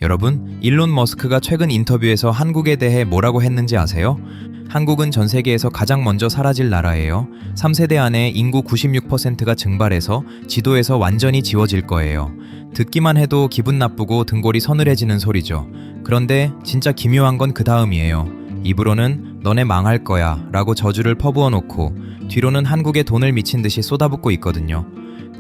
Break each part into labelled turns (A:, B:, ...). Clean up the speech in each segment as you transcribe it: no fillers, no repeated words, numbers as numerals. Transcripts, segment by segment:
A: 여러분, 일론 머스크가 최근 인터뷰에서 한국에 대해 뭐라고 했는지 아세요? 한국은 전 세계에서 가장 먼저 사라질 나라예요. 3세대 안에 인구 96%가 증발해서 지도에서 완전히 지워질 거예요. 듣기만 해도 기분 나쁘고 등골이 서늘해지는 소리죠. 그런데 진짜 기묘한 건 그 다음이에요. 입으로는 너네 망할 거야 라고 저주를 퍼부어 놓고 뒤로는 한국에 돈을 미친 듯이 쏟아붓고 있거든요.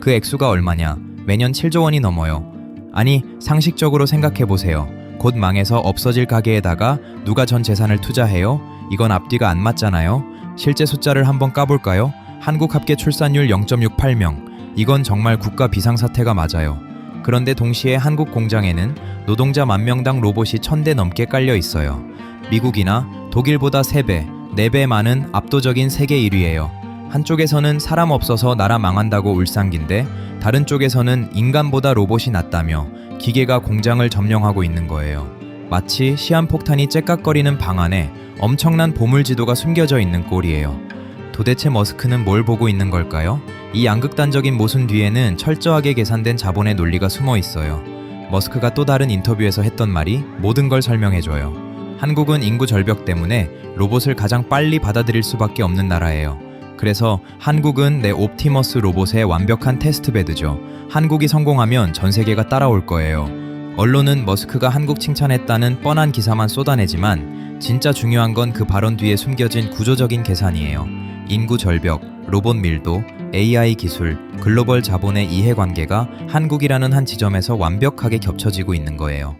A: 그 액수가 얼마냐? 매년 7조 원이 넘어요. 아니, 상식적으로 생각해보세요. 곧 망해서 없어질 가게에다가 누가 전 재산을 투자해요? 이건 앞뒤가 안 맞잖아요. 실제 숫자를 한번 까볼까요? 한국 합계 출산율 0.68명. 이건 정말 국가 비상사태가 맞아요. 그런데 동시에 한국 공장에는 노동자 10,000명당 로봇이 1,000대 넘게 깔려 있어요. 미국이나 독일보다 3배, 4배 많은 압도적인 세계 1위예요. 한쪽에서는 사람 없어서 나라 망한다고 울상기인데 다른 쪽에서는 인간보다 로봇이 낫다며 기계가 공장을 점령하고 있는 거예요. 마치 시한폭탄이 째깍거리는 방 안에 엄청난 보물지도가 숨겨져 있는 꼴이에요. 도대체 머스크는 뭘 보고 있는 걸까요? 이 양극단적인 모순 뒤에는 철저하게 계산된 자본의 논리가 숨어 있어요. 머스크가 또 다른 인터뷰에서 했던 말이 모든 걸 설명해줘요. 한국은 인구 절벽 때문에 로봇을 가장 빨리 받아들일 수밖에 없는 나라예요. 그래서 한국은 내 옵티머스 로봇의 완벽한 테스트베드죠. 한국이 성공하면 전 세계가 따라올 거예요. 언론은 머스크가 한국 칭찬했다는 뻔한 기사만 쏟아내지만 진짜 중요한 건 그 발언 뒤에 숨겨진 구조적인 계산이에요. 인구 절벽, 로봇 밀도, AI 기술, 글로벌 자본의 이해관계가 한국이라는 한 지점에서 완벽하게 겹쳐지고 있는 거예요.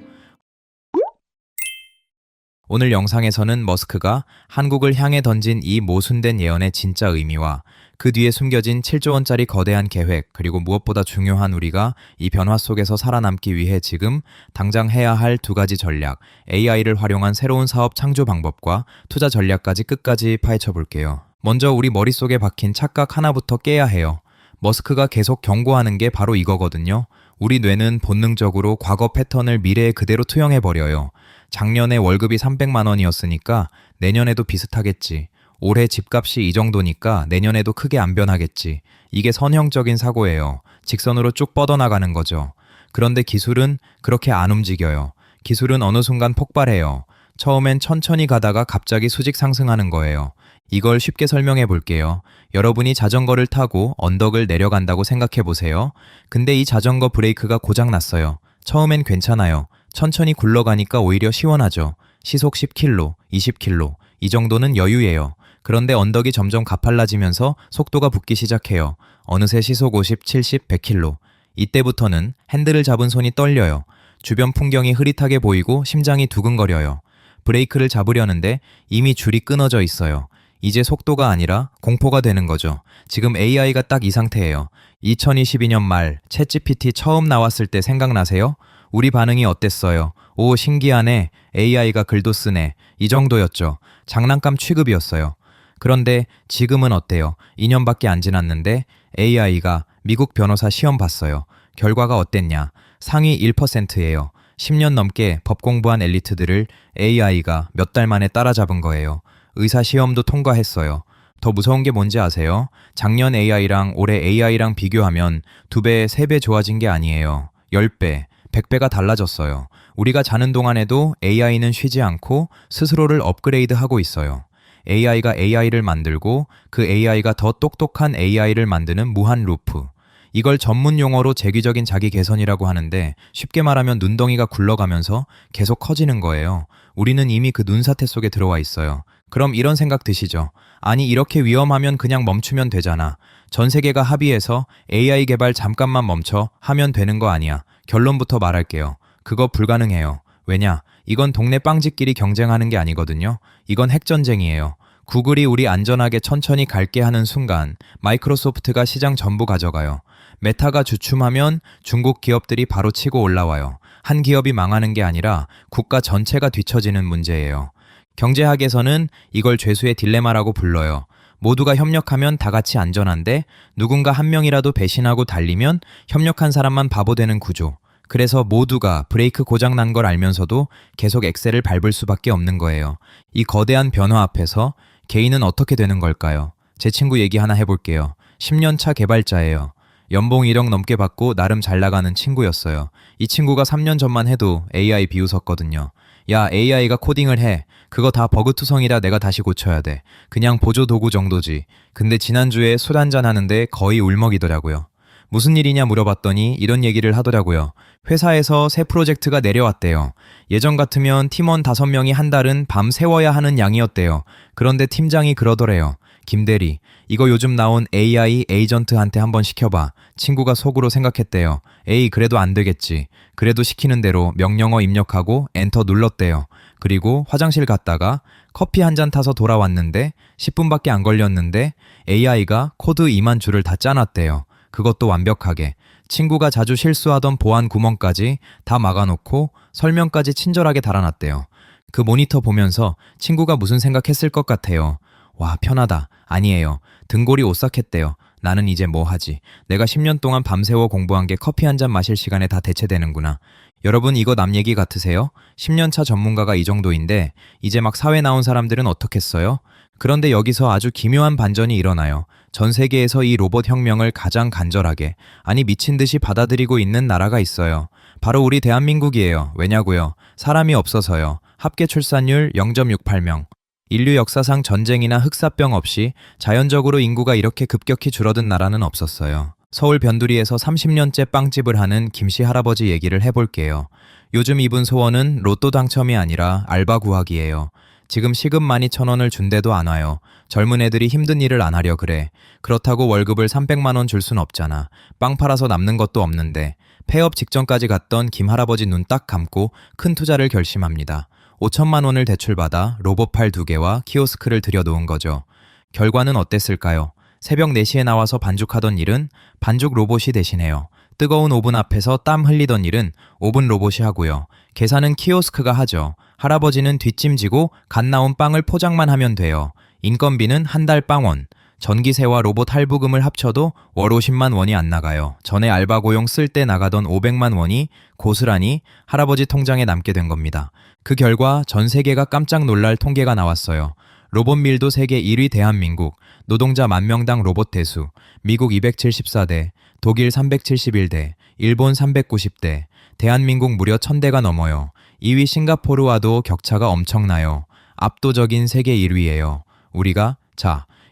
A: 오늘 영상에서는 머스크가 한국을 향해 던진 이 모순된 예언의 진짜 의미와 그 뒤에 숨겨진 7조 원짜리 거대한 계획, 그리고 무엇보다 중요한 우리가 이 변화 속에서 살아남기 위해 지금 당장 해야 할 2가지 전략, AI를 활용한 새로운 사업 창조 방법과 투자 전략까지 끝까지 파헤쳐 볼게요. 먼저 우리 머릿속에 박힌 착각 하나부터 깨야 해요. 머스크가 계속 경고하는 게 바로 이거거든요. 우리 뇌는 본능적으로 과거 패턴을 미래에 그대로 투영해버려요. 작년에 월급이 300만 원이었으니까 내년에도 비슷하겠지. 올해 집값이 이 정도니까 내년에도 크게 안 변하겠지. 이게 선형적인 사고예요. 직선으로 쭉 뻗어나가는 거죠. 그런데 기술은 그렇게 안 움직여요. 기술은 어느 순간 폭발해요. 처음엔 천천히 가다가 갑자기 수직 상승하는 거예요. 이걸 쉽게 설명해 볼게요. 여러분이 자전거를 타고 언덕을 내려간다고 생각해 보세요. 근데 이 자전거 브레이크가 고장났어요. 처음엔 괜찮아요. 천천히 굴러가니까 오히려 시원하죠. 시속 10km, 20km, 이 정도는 여유예요. 그런데 언덕이 점점 가팔라지면서 속도가 붙기 시작해요. 어느새 시속 50, 70, 100km. 이때부터는 핸들을 잡은 손이 떨려요. 주변 풍경이 흐릿하게 보이고 심장이 두근거려요. 브레이크를 잡으려는데 이미 줄이 끊어져 있어요. 이제 속도가 아니라 공포가 되는 거죠. 지금 AI가 딱 이 상태예요. 2022년 말 챗GPT 처음 나왔을 때 생각나세요? 우리 반응이 어땠어요? 오, 신기하네. AI가 글도 쓰네. 이 정도였죠. 장난감 취급이었어요. 그런데 지금은 어때요? 2년밖에 안 지났는데 AI가 미국 변호사 시험 봤어요. 결과가 어땠냐? 상위 1%예요. 10년 넘게 법 공부한 엘리트들을 AI가 몇 달 만에 따라잡은 거예요. 의사 시험도 통과했어요. 더 무서운 게 뭔지 아세요? 작년 AI랑 올해 AI랑 비교하면 2배, 3배 좋아진 게 아니에요. 10배, 100배가 달라졌어요. 우리가 자는 동안에도 AI는 쉬지 않고 스스로를 업그레이드하고 있어요. AI가 AI를 만들고 그 AI가 더 똑똑한 AI를 만드는 무한 루프. 이걸 전문 용어로 재기적인 자기 개선이라고 하는데 쉽게 말하면 눈덩이가 굴러가면서 계속 커지는 거예요. 우리는 이미 그 눈사태 속에 들어와 있어요. 그럼 이런 생각 드시죠? 아니, 이렇게 위험하면 그냥 멈추면 되잖아. 전 세계가 합의해서 AI 개발 잠깐만 멈춰 하면 되는 거 아니야. 결론부터 말할게요. 그거 불가능해요. 왜냐? 이건 동네 빵집끼리 경쟁하는 게 아니거든요. 이건 핵전쟁이에요. 구글이 우리 안전하게 천천히 갈게 하는 순간 마이크로소프트가 시장 전부 가져가요. 메타가 주춤하면 중국 기업들이 바로 치고 올라와요. 한 기업이 망하는 게 아니라 국가 전체가 뒤처지는 문제예요. 경제학에서는 이걸 죄수의 딜레마라고 불러요. 모두가 협력하면 다 같이 안전한데 누군가 한 명이라도 배신하고 달리면 협력한 사람만 바보 되는 구조. 그래서 모두가 브레이크 고장 난 걸 알면서도 계속 엑셀을 밟을 수밖에 없는 거예요. 이 거대한 변화 앞에서 개인은 어떻게 되는 걸까요? 제 친구 얘기 하나 해볼게요. 10년 차 개발자예요. 연봉 1억 넘게 받고 나름 잘 나가는 친구였어요. 이 친구가 3년 전만 해도 AI 비웃었거든요. 야, AI가 코딩을 해. 그거 다 버그투성이라 내가 다시 고쳐야 돼. 그냥 보조 도구 정도지. 근데 지난주에 술 한잔 하는데 거의 울먹이더라고요. 무슨 일이냐 물어봤더니 이런 얘기를 하더라고요. 회사에서 새 프로젝트가 내려왔대요. 예전 같으면 팀원 5명이 한 달은 밤 새워야 하는 양이었대요. 그런데 팀장이 그러더래요. 김대리, 이거 요즘 나온 AI 에이전트한테 한번 시켜봐. 친구가 속으로 생각했대요. 에이, 그래도 안 되겠지. 그래도 시키는 대로 명령어 입력하고 엔터 눌렀대요. 그리고 화장실 갔다가 커피 한 잔 타서 돌아왔는데 10분밖에 안 걸렸는데 AI가 코드 2만 줄을 다 짜놨대요. 그것도 완벽하게. 친구가 자주 실수하던 보안 구멍까지 다 막아놓고 설명까지 친절하게 달아놨대요. 그 모니터 보면서 친구가 무슨 생각했을 것 같아요. 와, 편하다. 아니에요. 등골이 오싹했대요. 나는 이제 뭐 하지? 내가 10년 동안 밤새워 공부한 게 커피 한 잔 마실 시간에 다 대체되는구나. 여러분, 이거 남 얘기 같으세요? 10년 차 전문가가 이 정도인데 이제 막 사회 나온 사람들은 어떻겠어요? 그런데 여기서 아주 기묘한 반전이 일어나요. 전 세계에서 이 로봇 혁명을 가장 간절하게, 아니 미친 듯이 받아들이고 있는 나라가 있어요. 바로 우리 대한민국이에요. 왜냐고요? 사람이 없어서요. 합계 출산율 0.68명. 인류 역사상 전쟁이나 흑사병 없이 자연적으로 인구가 이렇게 급격히 줄어든 나라는 없었어요. 서울 변두리에서 30년째 빵집을 하는 김씨 할아버지 얘기를 해볼게요. 요즘 이분 소원은 로또 당첨이 아니라 알바 구하기예요. 지금 시급 12,000원을 준대도 안 와요. 젊은 애들이 힘든 일을 안 하려 그래. 그렇다고 월급을 300만 원 줄 순 없잖아. 빵 팔아서 남는 것도 없는데. 폐업 직전까지 갔던 김 할아버지 눈 딱 감고 큰 투자를 결심합니다. 5천만 원을 대출받아 로봇팔 2개와 키오스크를 들여놓은 거죠. 결과는 어땠을까요? 새벽 4시에 나와서 반죽하던 일은 반죽 로봇이 대신해요. 뜨거운 오븐 앞에서 땀 흘리던 일은 오븐 로봇이 하고요. 계산은 키오스크가 하죠. 할아버지는 뒷짐지고 갓 나온 빵을 포장만 하면 돼요. 인건비는 한 달 빵원. 전기세와 로봇 할부금을 합쳐도 월 50만 원이 안 나가요. 전에 알바 고용 쓸 때 나가던 500만 원이 고스란히 할아버지 통장에 남게 된 겁니다. 그 결과 전 세계가 깜짝 놀랄 통계가 나왔어요. 로봇 밀도 세계 1위 대한민국, 노동자 만명당 로봇 대수, 미국 274대, 독일 371대, 일본 390대, 대한민국 무려 1000대가 넘어요. 2위 싱가포르와도 격차가 엄청나요. 압도적인 세계 1위예요. 우리가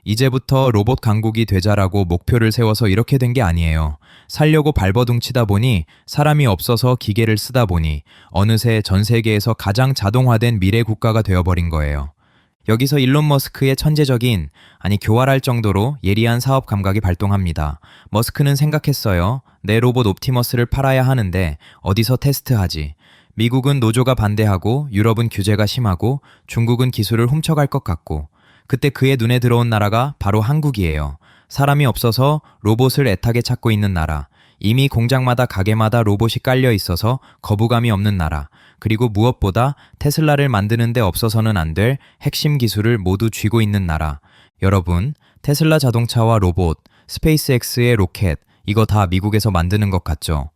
A: 이제부터 로봇 강국이 되자라고 목표를 세워서 이렇게 된 게 아니에요. 살려고 발버둥치다 보니 사람이 없어서 기계를 쓰다 보니 어느새 전 세계에서 가장 자동화된 미래 국가가 되어버린 거예요. 여기서 일론 머스크의 천재적인, 아니 교활할 정도로 예리한 사업 감각이 발동합니다. 머스크는 생각했어요. 내 로봇 옵티머스를 팔아야 하는데 어디서 테스트하지? 미국은 노조가 반대하고 유럽은 규제가 심하고 중국은 기술을 훔쳐갈 것 같고 그때 그의 눈에 들어온 나라가 바로 한국이에요. 사람이 없어서 로봇을 애타게 찾고 있는 나라. 이미 공장마다 가게마다 로봇이 깔려 있어서 거부감이 없는 나라. 그리고 무엇보다 테슬라를 만드는 데 없어서는 안 될 핵심 기술을 모두 쥐고 있는 나라. 여러분, 테슬라 자동차와 로봇, 스페이스X의 로켓, 이거 다 미국에서 만드는 것 같죠?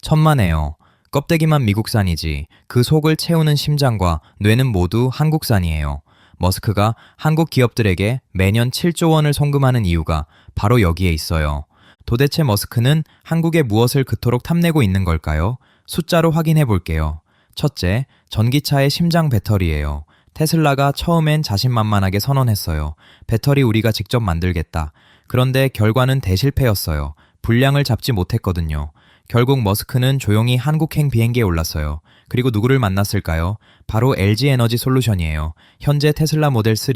A: 천만에요. 껍데기만 미국산이지 그 속을 채우는 심장과 뇌는 모두 한국산이에요. 머스크가 한국 기업들에게 매년 7조 원을 송금하는 이유가 바로 여기에 있어요. 도대체 머스크는 한국에 무엇을 그토록 탐내고 있는 걸까요? 숫자로 확인해 볼게요. 첫째, 전기차의 심장 배터리예요. 테슬라가 처음엔 자신만만하게 선언했어요. 배터리 우리가 직접 만들겠다. 그런데 결과는 대실패였어요. 분량을 잡지 못했거든요. 결국 머스크는 조용히 한국행 비행기에 올랐어요. 그리고 누구를 만났을까요? 바로 LG에너지 솔루션이에요. 현재 테슬라 모델 3,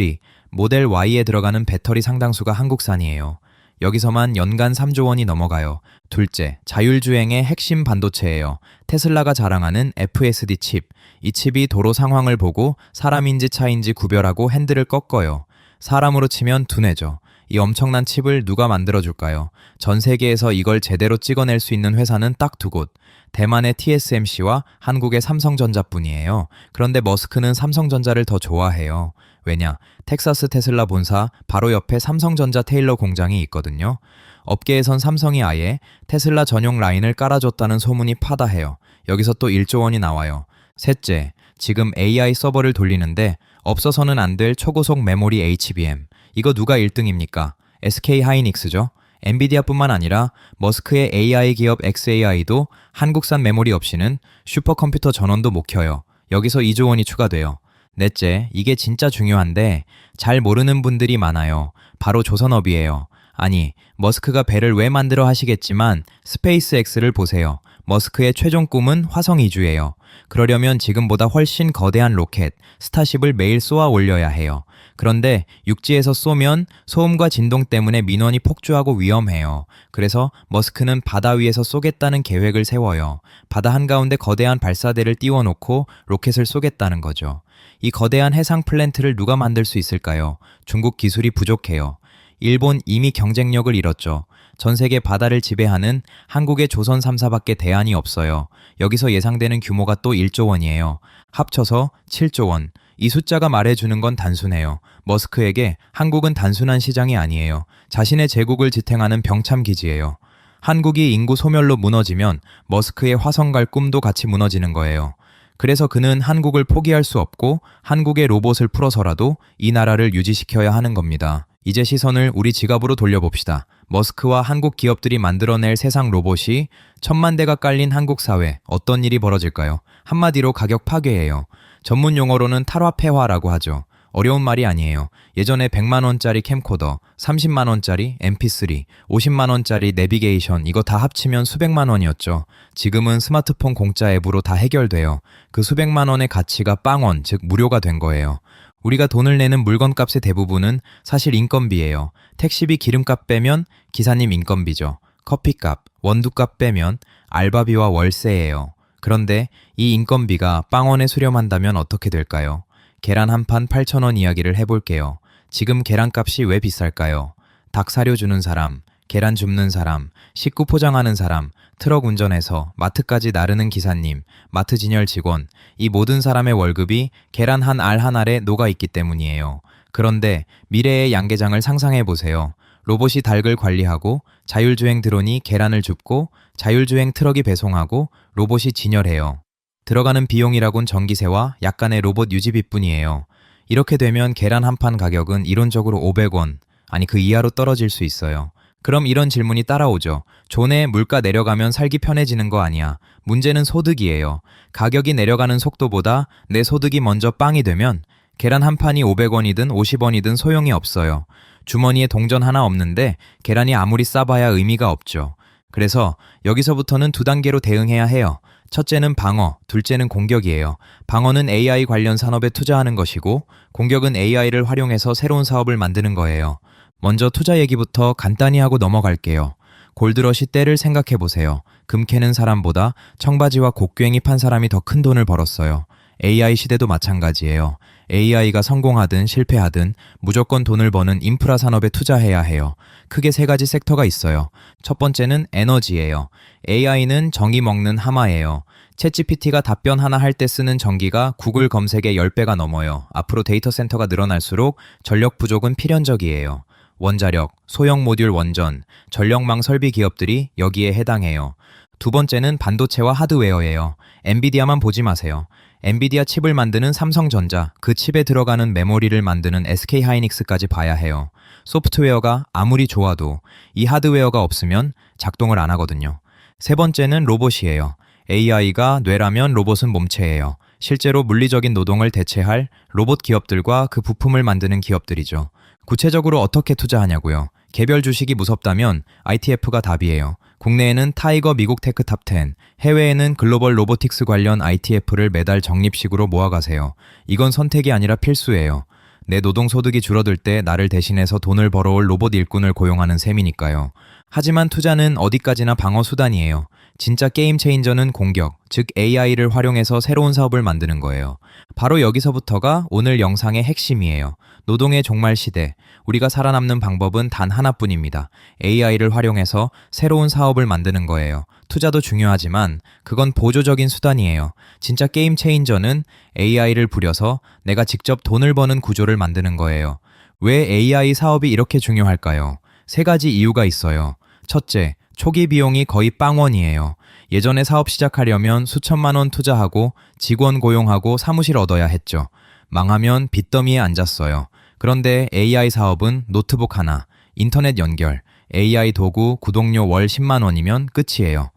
A: 모델 Y에 들어가는 배터리 상당수가 한국산이에요. 여기서만 연간 3조 원이 넘어가요. 둘째, 자율주행의 핵심 반도체예요. 테슬라가 자랑하는 FSD 칩. 이 칩이 도로 상황을 보고 사람인지 차인지 구별하고 핸들을 꺾어요. 사람으로 치면 두뇌죠. 이 엄청난 칩을 누가 만들어줄까요? 전 세계에서 이걸 제대로 찍어낼 수 있는 회사는 딱 2곳. 대만의 TSMC와 한국의 삼성전자뿐이에요. 그런데 머스크는 삼성전자를 더 좋아해요. 왜냐? 텍사스 테슬라 본사 바로 옆에 삼성전자 테일러 공장이 있거든요. 업계에선 삼성이 아예 테슬라 전용 라인을 깔아줬다는 소문이 파다해요. 여기서 또 1조 원이 나와요. 셋째, 지금 AI 서버를 돌리는데 없어서는 안 될 초고속 메모리 HBM. 이거 누가 1등입니까? SK 하이닉스죠. 엔비디아뿐만 아니라 머스크의 AI 기업 xAI도 한국산 메모리 없이는 슈퍼컴퓨터 전원도 못 켜요. 여기서 2조 원이 추가돼요. 넷째, 이게 진짜 중요한데 잘 모르는 분들이 많아요. 바로 조선업이에요. 아니, 머스크가 배를 왜 만들어 하시겠지만 스페이스X를 보세요. 머스크의 최종 꿈은 화성 이주예요. 그러려면 지금보다 훨씬 거대한 로켓, 스타쉽을 매일 쏘아 올려야 해요. 그런데 육지에서 쏘면 소음과 진동 때문에 민원이 폭주하고 위험해요. 그래서 머스크는 바다 위에서 쏘겠다는 계획을 세워요. 바다 한가운데 거대한 발사대를 띄워놓고 로켓을 쏘겠다는 거죠. 이 거대한 해상 플랜트를 누가 만들 수 있을까요? 중국 기술이 부족해요. 일본 이미 경쟁력을 잃었죠. 전 세계 바다를 지배하는 한국의 조선 3사밖에 대안이 없어요. 여기서 예상되는 규모가 또 1조 원이에요. 합쳐서 7조 원. 이 숫자가 말해주는 건 단순해요. 머스크에게 한국은 단순한 시장이 아니에요. 자신의 제국을 지탱하는 병참 기지예요. 한국이 인구 소멸로 무너지면 머스크의 화성 갈 꿈도 같이 무너지는 거예요. 그래서 그는 한국을 포기할 수 없고 한국의 로봇을 풀어서라도 이 나라를 유지시켜야 하는 겁니다. 이제 시선을 우리 지갑으로 돌려봅시다. 머스크와 한국 기업들이 만들어낼 세상 로봇이 1,000만 대가 깔린 한국 사회, 어떤 일이 벌어질까요? 한마디로 가격 파괴예요. 전문 용어로는 탈화폐화라고 하죠. 어려운 말이 아니에요. 예전에 100만 원짜리 캠코더, 30만 원짜리 MP3, 50만 원짜리 내비게이션 이거 다 합치면 수백만 원이었죠. 지금은 스마트폰 공짜 앱으로 다 해결돼요. 그 수백만 원의 가치가 빵원, 즉 무료가 된 거예요. 우리가 돈을 내는 물건값의 대부분은 사실 인건비예요. 택시비 기름값 빼면 기사님 인건비죠. 커피값, 원두값 빼면 알바비와 월세예요. 그런데 이 인건비가 빵원에 수렴한다면 어떻게 될까요? 계란 한 판 8,000원 이야기를 해볼게요. 지금 계란값이 왜 비쌀까요? 닭 사료 주는 사람, 계란 줍는 사람, 식구 포장하는 사람, 트럭 운전해서 마트까지 나르는 기사님, 마트 진열 직원, 이 모든 사람의 월급이 계란 한 알 한 알에 녹아있기 때문이에요. 그런데 미래의 양계장을 상상해보세요. 로봇이 닭을 관리하고 자율주행 드론이 계란을 줍고 자율주행 트럭이 배송하고 로봇이 진열해요. 들어가는 비용이라곤 전기세와 약간의 로봇 유지비뿐이에요. 이렇게 되면 계란 한 판 가격은 이론적으로 500원, 아니 그 이하로 떨어질 수 있어요. 그럼 이런 질문이 따라오죠. 존의 물가 내려가면 살기 편해지는 거 아니야. 문제는 소득이에요. 가격이 내려가는 속도보다 내 소득이 먼저 빵이 되면 계란 한 판이 500원이든 50원이든 소용이 없어요. 주머니에 동전 하나 없는데 계란이 아무리 싸봐야 의미가 없죠. 그래서 여기서부터는 두 단계로 대응해야 해요. 첫째는 방어, 둘째는 공격이에요. 방어는 AI 관련 산업에 투자하는 것이고 공격은 AI를 활용해서 새로운 사업을 만드는 거예요. 먼저 투자 얘기부터 간단히 하고 넘어갈게요. 골드러시 때를 생각해보세요. 금 캐는 사람보다 청바지와 곡괭이 판 사람이 더 큰 돈을 벌었어요. AI 시대도 마찬가지예요. AI가 성공하든 실패하든 무조건 돈을 버는 인프라 산업에 투자해야 해요. 크게 세 가지 섹터가 있어요. 첫 번째는 에너지예요. AI는 전기 먹는 하마예요. 챗GPT가 답변 하나 할 때 쓰는 전기가 구글 검색의 10배가 넘어요. 앞으로 데이터 센터가 늘어날수록 전력 부족은 필연적이에요. 원자력, 소형 모듈 원전, 전력망 설비 기업들이 여기에 해당해요. 두 번째는 반도체와 하드웨어예요. 엔비디아만 보지 마세요. 엔비디아 칩을 만드는 삼성전자, 그 칩에 들어가는 메모리를 만드는 SK하이닉스까지 봐야 해요. 소프트웨어가 아무리 좋아도 이 하드웨어가 없으면 작동을 안 하거든요. 세 번째는 로봇이에요. AI가 뇌라면 로봇은 몸체예요. 실제로 물리적인 노동을 대체할 로봇 기업들과 그 부품을 만드는 기업들이죠. 구체적으로 어떻게 투자하냐고요? 개별 주식이 무섭다면 ITF가 답이에요. 국내에는 타이거 미국 테크 탑10, 해외에는 글로벌 로보틱스 관련 ITF를 매달 적립식으로 모아가세요. 이건 선택이 아니라 필수예요. 내 노동소득이 줄어들 때 나를 대신해서 돈을 벌어올 로봇 일꾼을 고용하는 셈이니까요. 하지만 투자는 어디까지나 방어 수단이에요. 진짜 게임 체인저는 공격, 즉 AI를 활용해서 새로운 사업을 만드는 거예요. 바로 여기서부터가 오늘 영상의 핵심이에요. 노동의 종말 시대, 우리가 살아남는 방법은 단 하나뿐입니다. AI를 활용해서 새로운 사업을 만드는 거예요. 투자도 중요하지만 그건 보조적인 수단이에요. 진짜 게임 체인저는 AI를 부려서 내가 직접 돈을 버는 구조를 만드는 거예요. 왜 AI 사업이 이렇게 중요할까요? 세 가지 이유가 있어요. 첫째, 초기 비용이 거의 빵원이에요. 예전에 사업 시작하려면 수천만 원 투자하고 직원 고용하고 사무실 얻어야 했죠. 망하면 빚더미에 앉았어요. 그런데 AI 사업은 노트북 하나, 인터넷 연결, AI 도구 구독료 월 10만 원이면 끝이에요.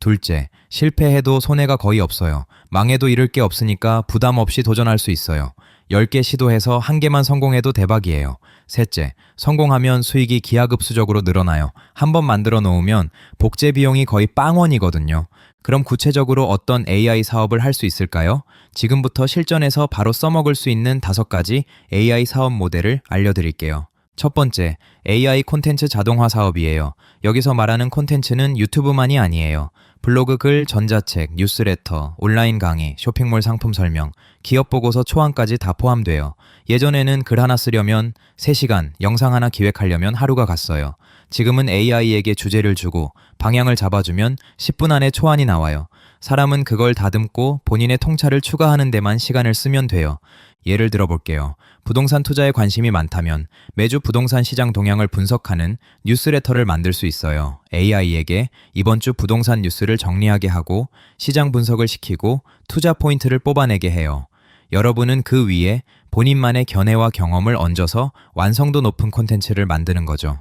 A: 둘째, 실패해도 손해가 거의 없어요. 망해도 잃을 게 없으니까 부담 없이 도전할 수 있어요. 10개 시도해서 1개만 성공해도 대박이에요. 셋째, 성공하면 수익이 기하급수적으로 늘어나요. 한번 만들어 놓으면 복제 비용이 거의 빵원이거든요. 그럼 구체적으로 어떤 AI 사업을 할 수 있을까요? 지금부터 실전에서 바로 써먹을 수 있는 5가지 AI 사업 모델을 알려드릴게요. 첫 번째, AI 콘텐츠 자동화 사업이에요. 여기서 말하는 콘텐츠는 유튜브만이 아니에요. 블로그 글, 전자책, 뉴스레터, 온라인 강의, 쇼핑몰 상품 설명, 기업 보고서 초안까지 다 포함돼요. 예전에는 글 하나 쓰려면 3시간, 영상 하나 기획하려면 하루가 갔어요. 지금은 AI에게 주제를 주고 방향을 잡아주면 10분 안에 초안이 나와요. 사람은 그걸 다듬고 본인의 통찰을 추가하는 데만 시간을 쓰면 돼요. 예를 들어 볼게요. 부동산 투자에 관심이 많다면 매주 부동산 시장 동향을 분석하는 뉴스레터를 만들 수 있어요. AI에게 이번 주 부동산 뉴스를 정리하게 하고 시장 분석을 시키고 투자 포인트를 뽑아내게 해요. 여러분은 그 위에 본인만의 견해와 경험을 얹어서 완성도 높은 콘텐츠를 만드는 거죠.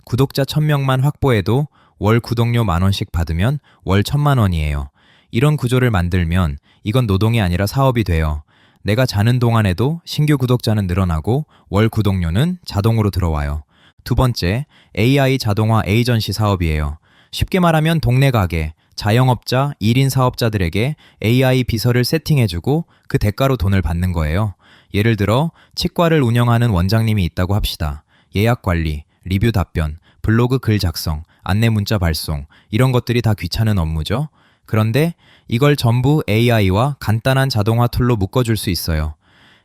A: 구독자 1000명만 확보해도 월 구독료 10,000원씩 받으면 월 1,000만 원이에요. 이런 구조를 만들면 이건 노동이 아니라 사업이 돼요. 내가 자는 동안에도 신규 구독자는 늘어나고 월 구독료는 자동으로 들어와요. 두 번째, AI 자동화 에이전시 사업이에요. 쉽게 말하면 동네 가게, 자영업자, 1인 사업자들에게 AI 비서를 세팅해주고 그 대가로 돈을 받는 거예요. 예를 들어 치과를 운영하는 원장님이 있다고 합시다. 예약 관리, 리뷰 답변, 블로그 글 작성, 안내 문자 발송, 이런 것들이 다 귀찮은 업무죠. 그런데 이걸 전부 AI와 간단한 자동화 툴로 묶어줄 수 있어요.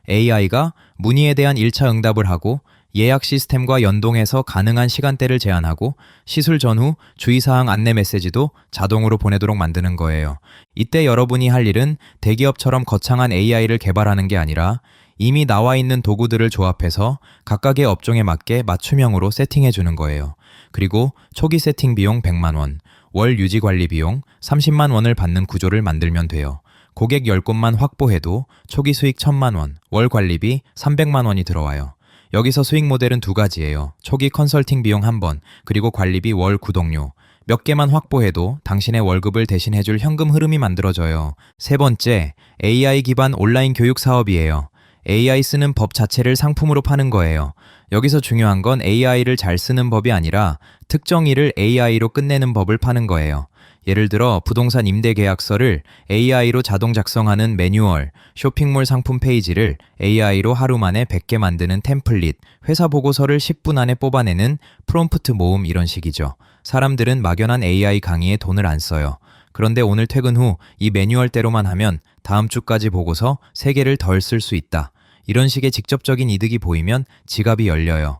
A: AI가 문의에 대한 1차 응답을 하고 예약 시스템과 연동해서 가능한 시간대를 제한하고 시술 전후 주의사항 안내 메시지도 자동으로 보내도록 만드는 거예요. 이때 여러분이 할 일은 대기업처럼 거창한 AI를 개발하는 게 아니라 이미 나와 있는 도구들을 조합해서 각각의 업종에 맞게 맞춤형으로 세팅해 주는 거예요. 그리고 초기 세팅 비용 100만 원, 월 유지 관리 비용 30만 원을 받는 구조를 만들면 돼요. 고객 10곳만 확보해도 초기 수익 1,000만 원, 월 관리비 300만 원이 들어와요. 여기서 수익 모델은 2가지예요. 초기 컨설팅 비용 1번, 그리고 관리비 월 구독료. 몇 개만 확보해도 당신의 월급을 대신해줄 현금 흐름이 만들어져요. 세 번째, AI 기반 온라인 교육 사업이에요. AI 쓰는 법 자체를 상품으로 파는 거예요. 여기서 중요한 건 AI를 잘 쓰는 법이 아니라 특정 일을 AI로 끝내는 법을 파는 거예요. 예를 들어 부동산 임대 계약서를 AI로 자동 작성하는 매뉴얼, 쇼핑몰 상품 페이지를 AI로 하루 만에 100개 만드는 템플릿, 회사 보고서를 10분 안에 뽑아내는 프롬프트 모음, 이런 식이죠. 사람들은 막연한 AI 강의에 돈을 안 써요. 그런데 오늘 퇴근 후 이 매뉴얼대로만 하면 다음 주까지 보고서 3개를 덜 쓸 수 있다. 이런 식의 직접적인 이득이 보이면 지갑이 열려요.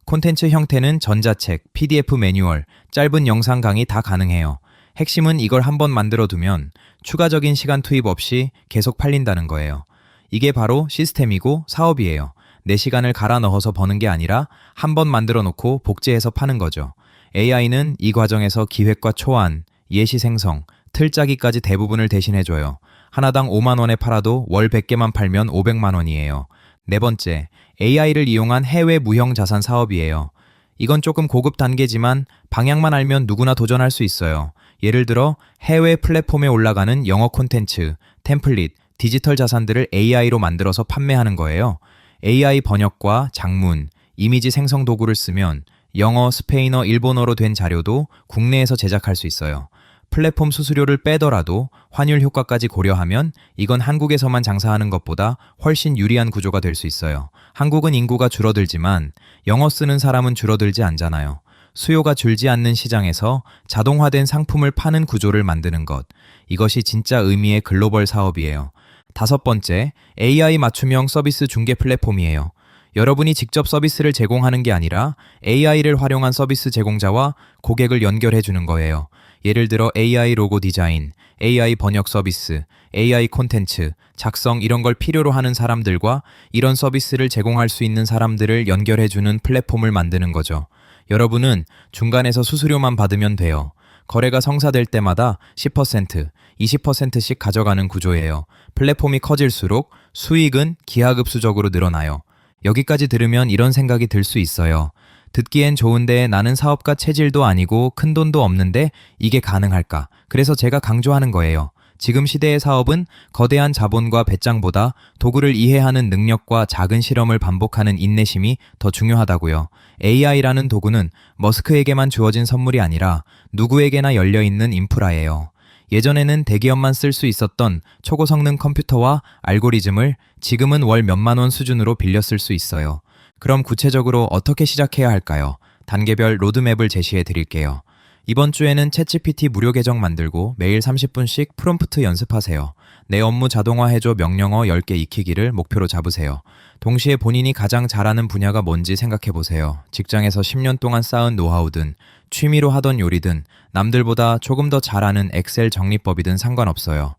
A: 콘텐츠 형태는 전자책, PDF 매뉴얼, 짧은 영상 강의 다 가능해요. 핵심은 이걸 한번 만들어두면 추가적인 시간 투입 없이 계속 팔린다는 거예요. 이게 바로 시스템이고 사업이에요. 내 시간을 갈아 넣어서 버는 게 아니라 한번 만들어 놓고 복제해서 파는 거죠. AI는 이 과정에서 기획과 초안, 예시 생성, 틀 짜기까지 대부분을 대신해줘요. 하나당 5만 원에 팔아도 월 100개만 팔면 500만 원이에요. 네 번째, AI를 이용한 해외 무형 자산 사업이에요. 이건 조금 고급 단계지만 방향만 알면 누구나 도전할 수 있어요. 예를 들어 해외 플랫폼에 올라가는 영어 콘텐츠, 템플릿, 디지털 자산들을 AI로 만들어서 판매하는 거예요. AI 번역과 장문, 이미지 생성 도구를 쓰면 영어, 스페인어, 일본어로 된 자료도 국내에서 제작할 수 있어요. 플랫폼 수수료를 빼더라도 환율 효과까지 고려하면 이건 한국에서만 장사하는 것보다 훨씬 유리한 구조가 될 수 있어요. 한국은 인구가 줄어들지만 영어 쓰는 사람은 줄어들지 않잖아요. 수요가 줄지 않는 시장에서 자동화된 상품을 파는 구조를 만드는 것. 이것이 진짜 의미의 글로벌 사업이에요. 5번째, AI 맞춤형 서비스 중개 플랫폼이에요. 여러분이 직접 서비스를 제공하는 게 아니라 AI를 활용한 서비스 제공자와 고객을 연결해 주는 거예요. 예를 들어 AI 로고 디자인, AI 번역 서비스, AI 콘텐츠, 작성, 이런 걸 필요로 하는 사람들과 이런 서비스를 제공할 수 있는 사람들을 연결해 주는 플랫폼을 만드는 거죠. 여러분은 중간에서 수수료만 받으면 돼요. 거래가 성사될 때마다 10%, 20%씩 가져가는 구조예요. 플랫폼이 커질수록 수익은 기하급수적으로 늘어나요. 여기까지 들으면 이런 생각이 들 수 있어요. 듣기엔 좋은데 나는 사업가 체질도 아니고 큰돈도 없는데 이게 가능할까? 그래서 제가 강조하는 거예요. 지금 시대의 사업은 거대한 자본과 배짱보다 도구를 이해하는 능력과 작은 실험을 반복하는 인내심이 더 중요하다고요. AI라는 도구는 머스크에게만 주어진 선물이 아니라 누구에게나 열려있는 인프라예요. 예전에는 대기업만 쓸 수 있었던 초고성능 컴퓨터와 알고리즘을 지금은 월 몇만 원 수준으로 빌려 쓸 수 있어요. 그럼 구체적으로 어떻게 시작해야 할까요? 단계별 로드맵을 제시해 드릴게요. 이번 주에는 챗GPT 무료 계정 만들고 매일 30분씩 프롬프트 연습하세요. 내 업무 자동화해줘 명령어 10개 익히기를 목표로 잡으세요. 동시에 본인이 가장 잘하는 분야가 뭔지 생각해보세요. 직장에서 10년 동안 쌓은 노하우든 취미로 하던 요리든 남들보다 조금 더 잘하는 엑셀 정리법이든 상관없어요.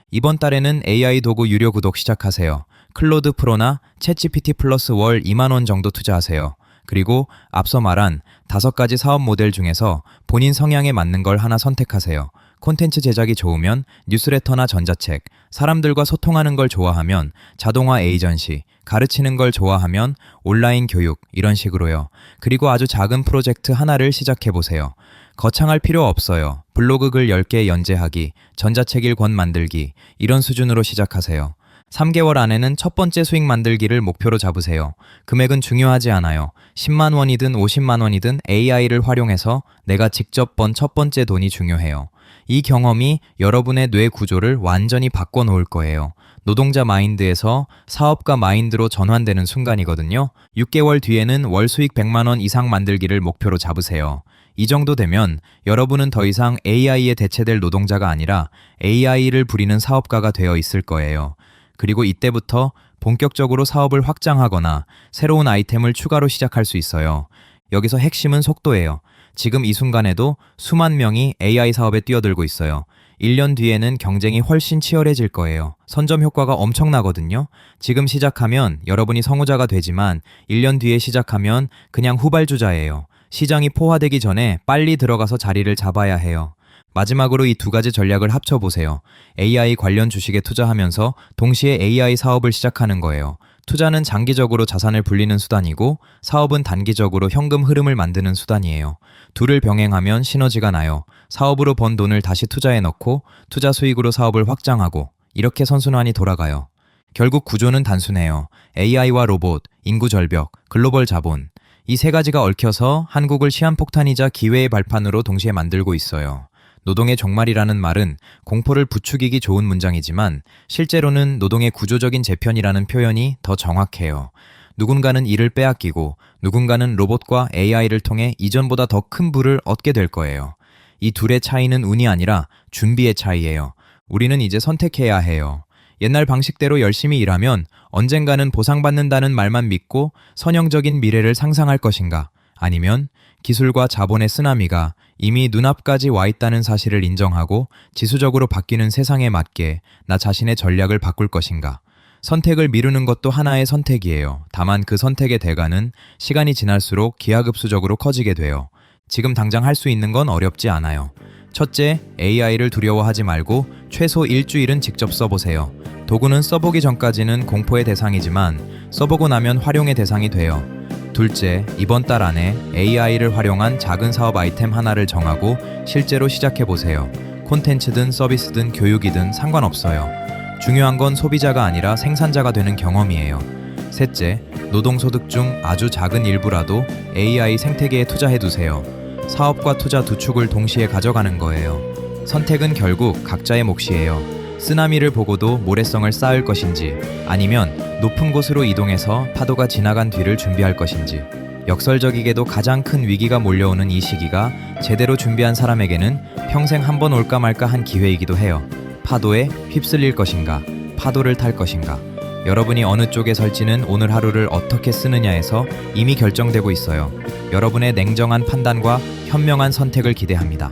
A: 이번 달에는 AI 도구 유료 구독 시작하세요. 클로드 프로나 챗GPT 플러스 월 2만 원 정도 투자하세요. 그리고 앞서 말한 5가지 사업 모델 중에서 본인 성향에 맞는 걸 하나 선택하세요. 콘텐츠 제작이 좋으면 뉴스레터나 전자책, 사람들과 소통하는 걸 좋아하면 자동화 에이전시, 가르치는 걸 좋아하면 온라인 교육, 이런 식으로요. 그리고 아주 작은 프로젝트 하나를 시작해보세요. 거창할 필요 없어요. 블로그 글 10개 연재하기, 전자책 1권 만들기, 이런 수준으로 시작하세요. 3개월 안에는 첫 번째 수익 만들기를 목표로 잡으세요. 금액은 중요하지 않아요. 10만 원이든 50만 원이든 AI를 활용해서 내가 직접 번 첫 번째 돈이 중요해요. 이 경험이 여러분의 뇌 구조를 완전히 바꿔놓을 거예요. 노동자 마인드에서 사업가 마인드로 전환되는 순간이거든요. 6개월 뒤에는 월 수익 100만 원 이상 만들기를 목표로 잡으세요. 이 정도 되면 여러분은 더 이상 AI에 대체될 노동자가 아니라 AI를 부리는 사업가가 되어 있을 거예요. 그리고 이때부터 본격적으로 사업을 확장하거나 새로운 아이템을 추가로 시작할 수 있어요. 여기서 핵심은 속도예요. 지금 이 순간에도 수만 명이 AI 사업에 뛰어들고 있어요. 1년 뒤에는 경쟁이 훨씬 치열해질 거예요. 선점 효과가 엄청나거든요. 지금 시작하면 여러분이 성우자가 되지만 1년 뒤에 시작하면 그냥 후발주자예요. 시장이 포화되기 전에 빨리 들어가서 자리를 잡아야 해요. 마지막으로 이 2가지 전략을 합쳐보세요. AI 관련 주식에 투자하면서 동시에 AI 사업을 시작하는 거예요. 투자는 장기적으로 자산을 불리는 수단이고 사업은 단기적으로 현금 흐름을 만드는 수단이에요. 둘을 병행하면 시너지가 나요. 사업으로 번 돈을 다시 투자에 넣고 투자 수익으로 사업을 확장하고 이렇게 선순환이 돌아가요. 결국 구조는 단순해요. AI와 로봇, 인구 절벽, 글로벌 자본. 이 3가지가 얽혀서 한국을 시한폭탄이자 기회의 발판으로 동시에 만들고 있어요. 노동의 종말이라는 말은 공포를 부추기기 좋은 문장이지만 실제로는 노동의 구조적인 재편이라는 표현이 더 정확해요. 누군가는 일을 빼앗기고 누군가는 로봇과 AI를 통해 이전보다 더 큰 부를 얻게 될 거예요. 이 둘의 차이는 운이 아니라 준비의 차이예요. 우리는 이제 선택해야 해요. 옛날 방식대로 열심히 일하면 언젠가는 보상받는다는 말만 믿고 선형적인 미래를 상상할 것인가? 아니면 기술과 자본의 쓰나미가 이미 눈앞까지 와 있다는 사실을 인정하고 지수적으로 바뀌는 세상에 맞게 나 자신의 전략을 바꿀 것인가? 선택을 미루는 것도 하나의 선택이에요. 다만 그 선택의 대가는 시간이 지날수록 기하급수적으로 커지게 돼요. 지금 당장 할 수 있는 건 어렵지 않아요. 첫째, AI를 두려워하지 말고 최소 일주일은 직접 써보세요. 도구는 써보기 전까지는 공포의 대상이지만 써보고 나면 활용의 대상이 돼요. 둘째, 이번 달 안에 AI를 활용한 작은 사업 아이템 하나를 정하고 실제로 시작해보세요. 콘텐츠든 서비스든 교육이든 상관없어요. 중요한 건 소비자가 아니라 생산자가 되는 경험이에요. 셋째, 노동소득 중 아주 작은 일부라도 AI 생태계에 투자해두세요. 사업과 투자 두 축을 동시에 가져가는 거예요. 선택은 결국 각자의 몫이에요. 쓰나미를 보고도 모래성을 쌓을 것인지 아니면 높은 곳으로 이동해서 파도가 지나간 뒤를 준비할 것인지. 역설적이게도 가장 큰 위기가 몰려오는 이 시기가 제대로 준비한 사람에게는 평생 한 번 올까 말까 한 기회이기도 해요. 파도에 휩쓸릴 것인가, 파도를 탈 것인가. 여러분이 어느 쪽에 설지는 오늘 하루를 어떻게 쓰느냐에서 이미 결정되고 있어요. 여러분의 냉정한 판단과 현명한 선택을 기대합니다.